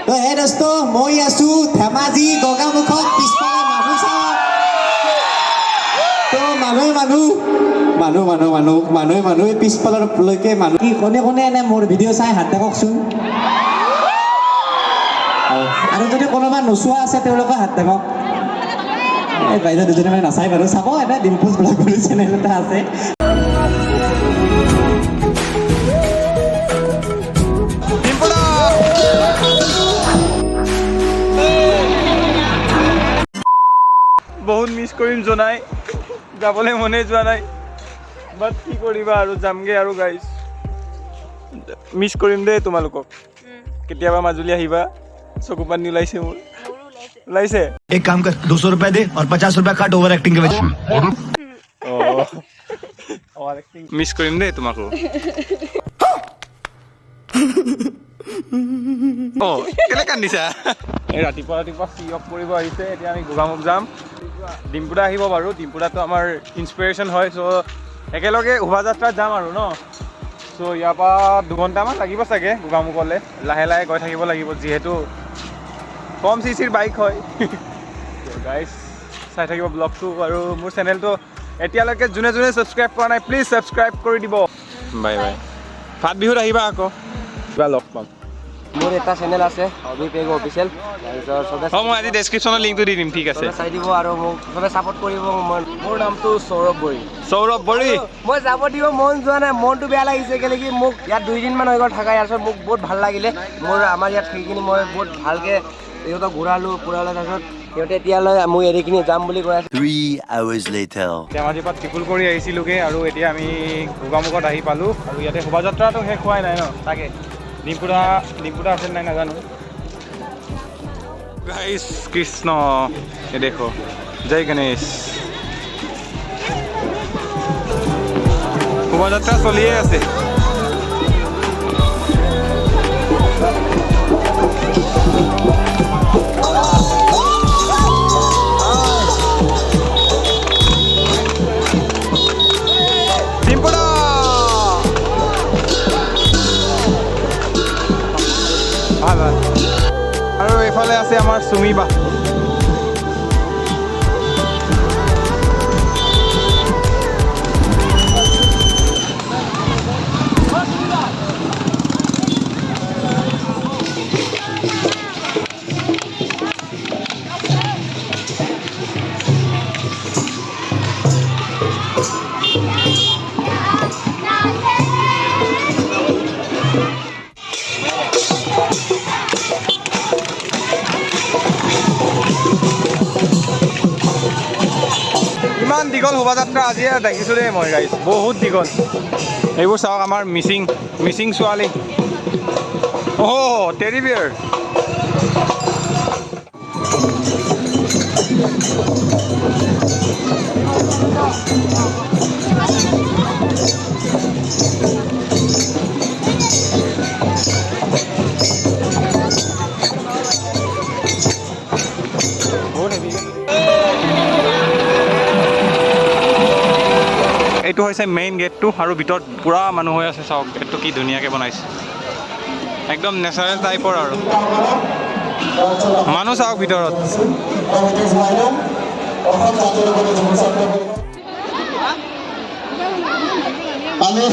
তো হে দোস্ত মই আছো ধেমাজি গগামুখত পিছফালে মানুহ চাওঁ তো মানুহে পিছফাললৈকে মানুহ কি কোনে কোনে এনে মোৰ ভিডিঅ' চাই হাত দেখকচোন আৰু যদি কোনোবা নোচোৱা আছে তেওঁলোকে হাত দেখক এই বাইদেউ দুজনে মানে নাচাই বাৰু চাব এটা ডিম্পুজ ব্লগ বুলি চেনেল এটা আছে বহুত মিছ কৰিম জনাই যাবলৈ মনে যোৱা নাই বাট কি কৰিবা আৰু যামগে আৰু গাইজ মিছ কৰিম দেই তোমালোকক কেতিয়াবা মাজুলী আহিবা চকু পানী ওলাইছে মোৰ ওলাইছে एक काम कर 200 रुपए दे और 50 रुपए काट ओवर एक्टिंग के वजह মিছ কৰিম দেই তোমাকো কেলে কান্দিছা এই ৰাতিপুৱা চি অফ কৰিব আহিছে এতিয়া আমি গোগামুখ যাম ডিম্পুদা আহিব বাৰু ডিম্পুদাটো আমাৰ ইনস্পিৰেশ্যন হয় চ' একেলগে শোভাযাত্ৰাত যাম আৰু ন চ' ইয়াৰ পৰা 2 ঘণ্টামান লাগিব চাগে গোগামুখলৈ লাহে লাহে গৈ থাকিব লাগিব যিহেতু কম চিচিৰ বাইক হয় গাইজ চাই থাকিব ব্লগটো আৰু মোৰ চেনেলটো এতিয়ালৈকে যোনে ছাবস্ক্ৰাইব কৰা নাই প্লিজ ছাবস্ক্ৰাইব কৰি দিব বাই বাই ফাট বিহুত আহিবা আকৌ কিবা লগ পাম মোৰ এটা চেনেল আছে অভি পেগ অফিচিয়েল তাৰপিছত মই আজি ডেছক্ৰিপশ্যনত লিংকটো দি দিম ঠিক আছে চাই দিব আৰু মোক চবে ছাপোৰ্ট কৰিব মোৰ নামটো সৌৰভ বড়ি মই যাব দিব মন যোৱা নাই মনটো বেয়া লাগিছে কেলে কি মোক ইয়াত 2 দিনমান হৈ গ'ল থকা ইয়াৰ পিছত মোক বহুত ভাল লাগিলে মোৰ আমাৰ ইয়াত থাকি কিনি মই বহুত ভালকৈ সিহঁতক ঘূৰালোঁ তাৰপিছত সিহঁতে এতিয়ালৈ মোক এৰি কিনি যাম বুলি কৈ আছে 3 hours later ধেমাজিৰ পৰা ত্ৰিপুল কৰি আহিছিলোঁগৈ আৰু এতিয়া আমি গোগামুখত আহি পালোঁ আৰু ইয়াতে শোভাযাত্ৰাটো শেষ হোৱাই নাই ন তাকে ডিম্পুদা আছে নাই নাজানো গাইজ কৃষ্ণ এ দেখো জয় গণেশ শোভাযাত্ৰা চলিয়ে আছে আৰু এইফালে আছে আমাৰ চুমিবা ইমান দীঘল শোভাযাত্ৰা আজিয়ে দেখিছোঁ দেই মই গাইজ বহুত দীঘল এইবোৰ চাওক আমাৰ মিচিং ছোৱালী টেডি বিয়াৰ এইটো হৈছে মেইন গেটটো আৰু ভিতৰত পুৰা মানুহ হৈ আছে চাওক গেটটো কি ধুনীয়াকৈ বনাইছে একদম নেচাৰেল টাইপৰ আৰু মানুহ চাওক ভিতৰত আমি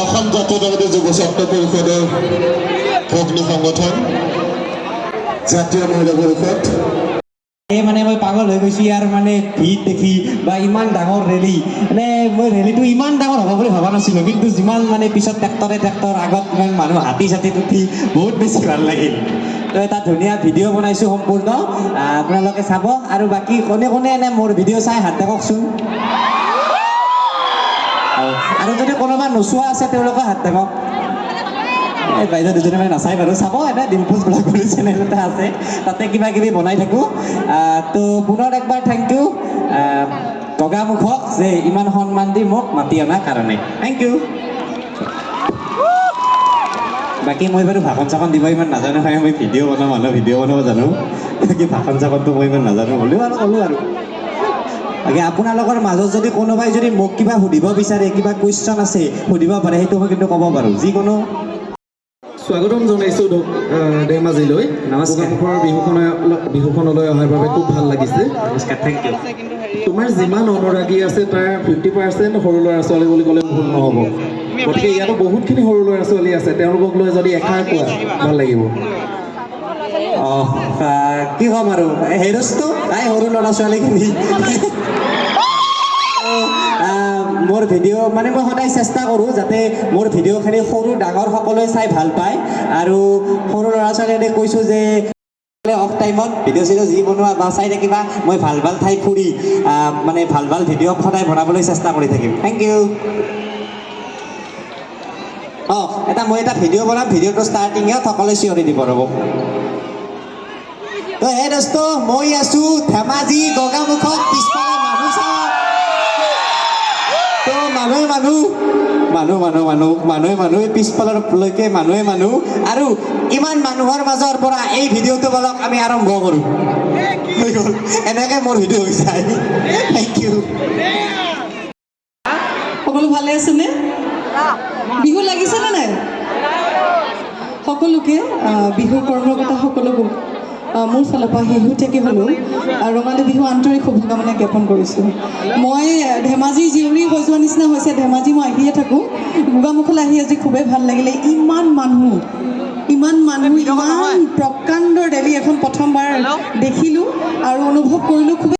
অসম জাতীয়তাবাদী যুৱ ছাত্ৰ পৰিষদৰ ভগ্নী সংগঠন জাতীয় মহিলা পৰিষদ এই মানে মই পাগল হৈ গৈছোঁ ইয়াৰ মানে ভিৰ দেখি বা ইমান ডাঙৰ ৰেলী মানে মই ৰেলীটো ইমান ডাঙৰ হ'ব বুলি ভবা নাছিলোঁ কিন্তু যিমান মানে পিছত ট্ৰেক্টৰ আগত ইমান মানুহ হাতী উঠি বহুত বেছি ভাল লাগিল তো এটা ধুনীয়া ভিডিঅ' বনাইছোঁ সম্পূৰ্ণ আপোনালোকে চাব আৰু বাকী কোনে কোনে এনে মোৰ ভিডিঅ' চাই হাত দেখকচোন আৰু যদি কোনোবা নোচোৱা আছে তেওঁলোকে হাত দেখক এই বাইদেউ দুজনে মানে নাচাই বাৰু চাব এটা ডিম্পুজ ব্লগ বুলি চেনেল এটা আছে তাতে কিবা কিবি বনাই থাকোঁ তো পুনৰ একবাৰ থেংক ইউ গগামুখক যে ইমান সন্মান দি মোক মাতি অনাৰ কাৰণে থেংক ইউ বাকী মই বাৰু ভাষণ চাখন দিব ইমান নাজানো হয় মই ভিডিঅ' বনাওঁ মানুহ ভিডিঅ' বনাব জানো বাকী ভাষণ চাখনটো মই ইমান নাজানো হ'লেও আৰু ক'লোঁ আৰু বাকী আপোনালোকৰ মাজত যদি কোনোবাই যদি মোক কিবা সুধিব বিচাৰে কিবা কুৱেশ্যন আছে সুধিব পাৰে সেইটো মই কিন্তু ক'ব পাৰোঁ যিকোনো স্বাগতম জনাইছোঁ ধেমাজিলৈ নমস্কাৰ। গোগামুখৰ বিহুখনলৈ অহাৰ বাবে খুব ভাল লাগিছে। নমস্কাৰ, থেংক ইউ। তোমাৰ যিমান অনুৰাগী আছে তাৰ 50% সৰু ল'ৰা ছোৱালী বুলি ক'লে ভুল নহ'ব। গতিকে ইয়াতো বহুতখিনি সৰু ল'ৰা ছোৱালী আছে, তেওঁলোকক লৈ যদি এষাৰ কোৱা ভাল লাগিব। কি ক'ম আৰু হেৰচটো তাই সৰু ল'ৰা ছোৱালীখিনি মোৰ ভিডিঅ' মানে মই সদায় চেষ্টা কৰোঁ যাতে মোৰ ভিডিঅ'খিনি সৰু ডাঙৰ সকলোৱে চাই ভাল পায়, আৰু সৰু ল'ৰা ছোৱালীহঁতে কৈছোঁ যে অফ টাইমত ভিডিঅ' চিডিঅ' যি বনোৱা বা চাই থাকিবা, মই ভাল ভাল ঠাই ফুৰি মানে ভাল ভাল ভিডিঅ' সদায় বনাবলৈ চেষ্টা কৰি থাকিম। Thank you. মই এটা ভিডিঅ' বনাম, ভিডিঅ'টো ষ্টাৰ্টিঙত সকলোৱে চিঞৰি দিব ৰ'ব। তো হে দোস্ত, মই আছো ধেমাজি গোগামুখত, পিছফালে মানুহ চাওঁ। তো মানুহে পিছফাললৈকে মানুহ, আৰু ইমান মানুহৰ মাজৰ পৰা এই ভিডিঅ'টো বলক আমি আৰম্ভ কৰোঁ। হৈ গ'ল, এনেকৈ মোৰ ভিডিঅ' হৈ যায়। Thank you. সকলো ভালে আছেনে? বিহু লাগিছেনে নাই? সকলোকে বিহু কৰ্মকৰ্তা সকলোকে মোৰ ফালৰ পৰা শেহতীয়াকৈ হ'লেও ৰঙালী বিহু আন্তৰিক শুভকামনা জ্ঞাপন কৰিছোঁ। মই ধেমাজিৰ জীয়ৰী হৈ যোৱা নিচিনা হৈছে। ধেমাজি মই আহিয়ে থাকোঁ, গোগামুখলৈ আহি আজি খুবেই ভাল লাগিলে। ইমান মানুহ, ইমান প্ৰকাণ্ড ৰেলী এখন প্ৰথমবাৰ দেখিলোঁ আৰু অনুভৱ কৰিলোঁ। খুবেই